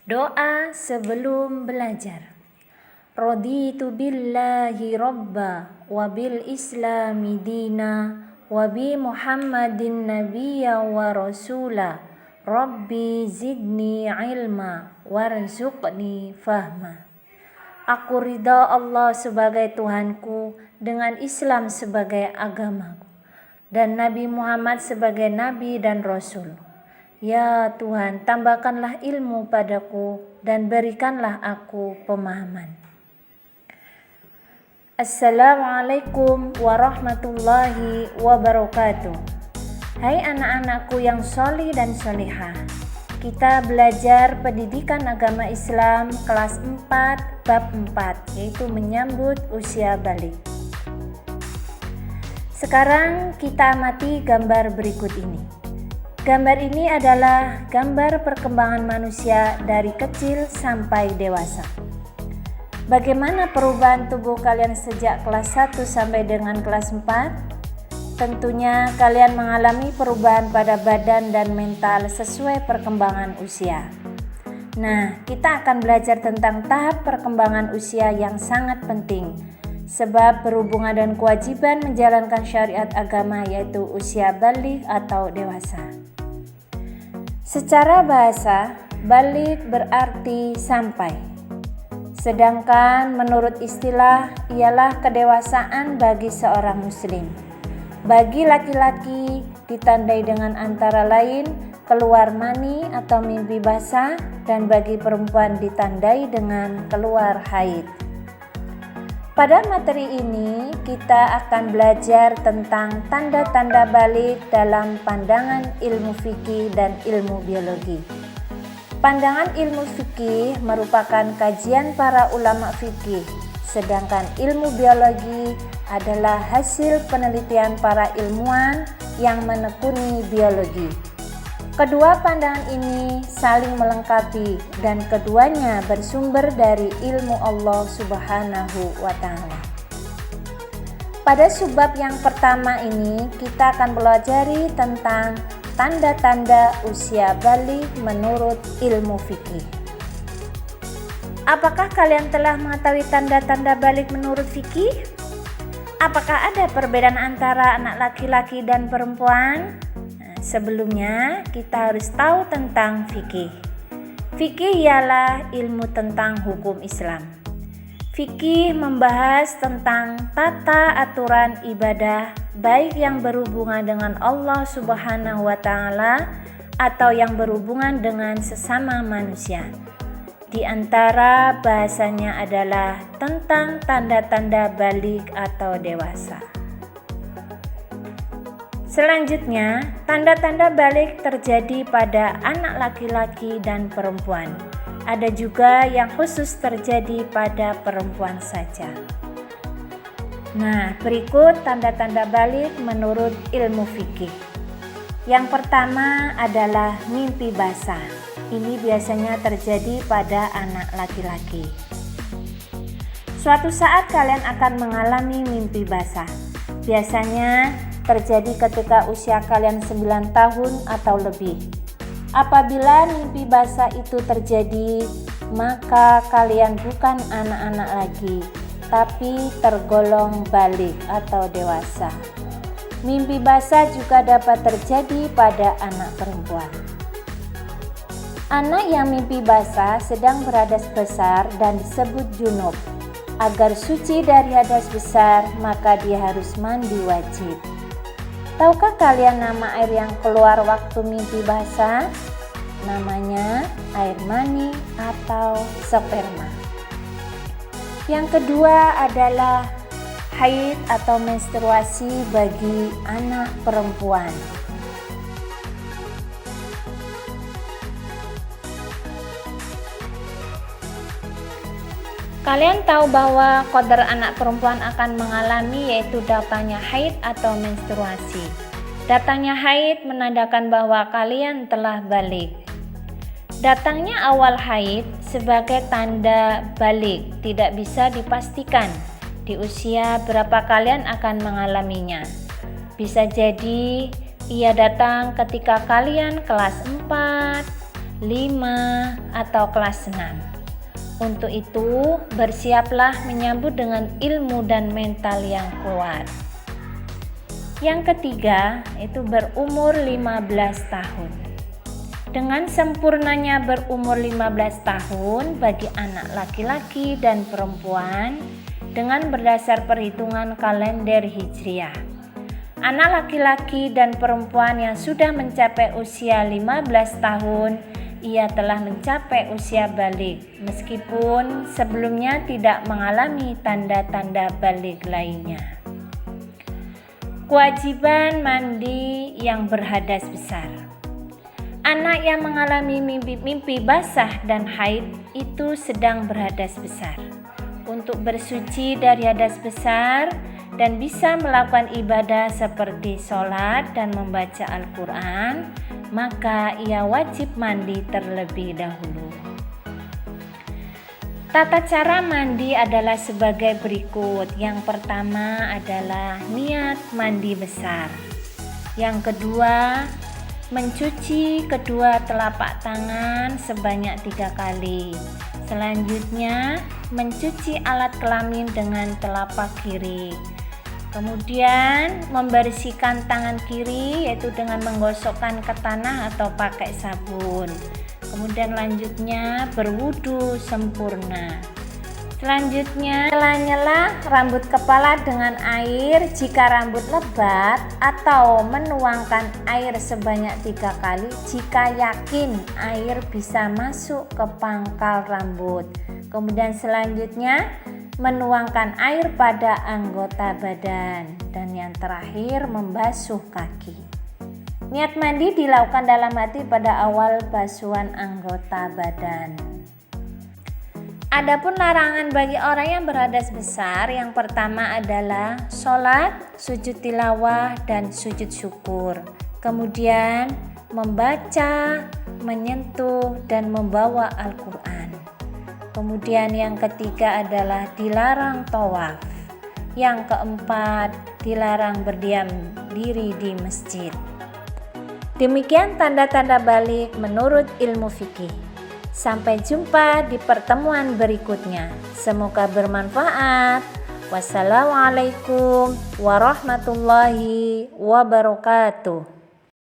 Doa sebelum belajar. Raditu billahi rabba wa bil islami dina wa bi Muhammadin nabiyya wa rasula. Rabbi zidni ilma warzuqni fahma. Aku ridha Allah sebagai Tuhanku, dengan Islam sebagai agamaku, dan Nabi Muhammad sebagai Nabi dan Rasul. Ya Tuhan, tambahkanlah ilmu padaku dan berikanlah aku pemahaman. Assalamualaikum warahmatullahi wabarakatuh. Hai anak-anakku yang sholih dan sholihah. Kita belajar pendidikan agama Islam kelas 4 bab 4, yaitu menyambut usia balik. Sekarang kita amati gambar berikut ini. Gambar ini adalah gambar perkembangan manusia dari kecil sampai dewasa. Bagaimana perubahan tubuh kalian sejak kelas 1 sampai dengan kelas 4? Tentunya kalian mengalami perubahan pada badan dan mental sesuai perkembangan usia. Nah, kita akan belajar tentang tahap perkembangan usia yang sangat penting, sebab berhubungan dan kewajiban menjalankan syariat agama, yaitu usia balik atau dewasa. Secara bahasa, balik berarti sampai. Sedangkan menurut istilah ialah kedewasaan bagi seorang muslim. Bagi laki-laki ditandai dengan antara lain keluar mani atau mimpi basah, dan bagi perempuan ditandai dengan keluar haid. Pada materi ini kita akan belajar tentang tanda-tanda balik dalam pandangan ilmu fikih dan ilmu biologi. Pandangan ilmu fikih merupakan kajian para ulama fikih, sedangkan ilmu biologi adalah hasil penelitian para ilmuwan yang menekuni biologi. Kedua pandangan ini saling melengkapi dan keduanya bersumber dari ilmu Allah Subhanahu wa Ta'ala. Pada subbab yang pertama ini kita akan pelajari tentang tanda-tanda usia balik menurut ilmu fikih. Apakah kalian telah mengetahui tanda-tanda balik menurut fikih? Apakah ada perbedaan antara anak laki-laki dan perempuan? Sebelumnya kita harus tahu tentang fikih. Fikih ialah ilmu tentang hukum Islam. Fikih membahas tentang tata aturan ibadah, baik yang berhubungan dengan Allah Subhanahu wa Ta'ala atau yang berhubungan dengan sesama manusia. Di antara bahasanya adalah tentang tanda-tanda balik atau dewasa. Selanjutnya, tanda-tanda balik terjadi pada anak laki-laki dan perempuan. Ada juga yang khusus terjadi pada perempuan saja. Nah, berikut tanda-tanda balik menurut ilmu fikih. Yang pertama adalah mimpi basah. Ini biasanya terjadi pada anak laki-laki. Suatu saat kalian akan mengalami mimpi basah. Biasanya terjadi ketika usia kalian 9 tahun atau lebih. Apabila mimpi basah itu terjadi, maka kalian bukan anak-anak lagi, tapi tergolong balik atau dewasa. Mimpi basah juga dapat terjadi pada anak perempuan. Anak yang mimpi basah sedang berhadas besar dan disebut junub. Agar suci dari hadas besar, maka dia harus mandi wajib. Tahukah kalian nama air yang keluar waktu mimpi basah? Namanya air mani atau sperma. Yang kedua adalah haid atau menstruasi bagi anak perempuan. Kalian tahu bahwa qadar anak perempuan akan mengalami, yaitu datangnya haid atau menstruasi. Datangnya haid menandakan bahwa kalian telah balik. Datangnya awal haid sebagai tanda balik tidak bisa dipastikan di usia berapa kalian akan mengalaminya. Bisa jadi ia datang ketika kalian kelas 4, 5, atau kelas 6. Untuk itu, bersiaplah menyambut dengan ilmu dan mental yang kuat. Yang ketiga, itu berumur 15 tahun. Dengan sempurnanya berumur 15 tahun bagi anak laki-laki dan perempuan dengan berdasar perhitungan kalender Hijriah. Anak laki-laki dan perempuan yang sudah mencapai usia 15 tahun, ia telah mencapai usia balik, meskipun sebelumnya tidak mengalami tanda-tanda balik lainnya. Kewajiban mandi yang berhadas besar. Anak yang mengalami mimpi basah dan haid itu sedang berhadas besar. Untuk bersuci dari hadas besar dan bisa melakukan ibadah seperti sholat dan membaca Al-Quran, maka ia wajib mandi terlebih dahulu. Tata cara mandi adalah sebagai berikut. Yang pertama adalah niat mandi besar. Yang kedua, mencuci kedua telapak tangan sebanyak 3 kali. Selanjutnya, mencuci alat kelamin dengan telapak kiri. Kemudian, membersihkan tangan kiri yaitu dengan menggosokkan ke tanah atau pakai sabun. Kemudian lanjutnya berwudu sempurna. Selanjutnya, nyela rambut kepala dengan air jika rambut lebat atau menuangkan air sebanyak 3 kali jika yakin air bisa masuk ke pangkal rambut. Kemudian selanjutnya, menuangkan air pada anggota badan. Dan yang terakhir, membasuh kaki. Niat mandi dilakukan dalam hati pada awal basuhan anggota badan. Adapun larangan bagi orang yang berhadas besar, yang pertama adalah sholat, sujud tilawah, dan sujud syukur. Kemudian membaca, menyentuh, dan membawa Al-Quran. Kemudian yang ketiga adalah dilarang tawaf. Yang keempat, dilarang berdiam diri di masjid. Demikian tanda-tanda balik menurut ilmu fikih. Sampai jumpa di pertemuan berikutnya. Semoga bermanfaat. Wassalamualaikum warahmatullahi wabarakatuh.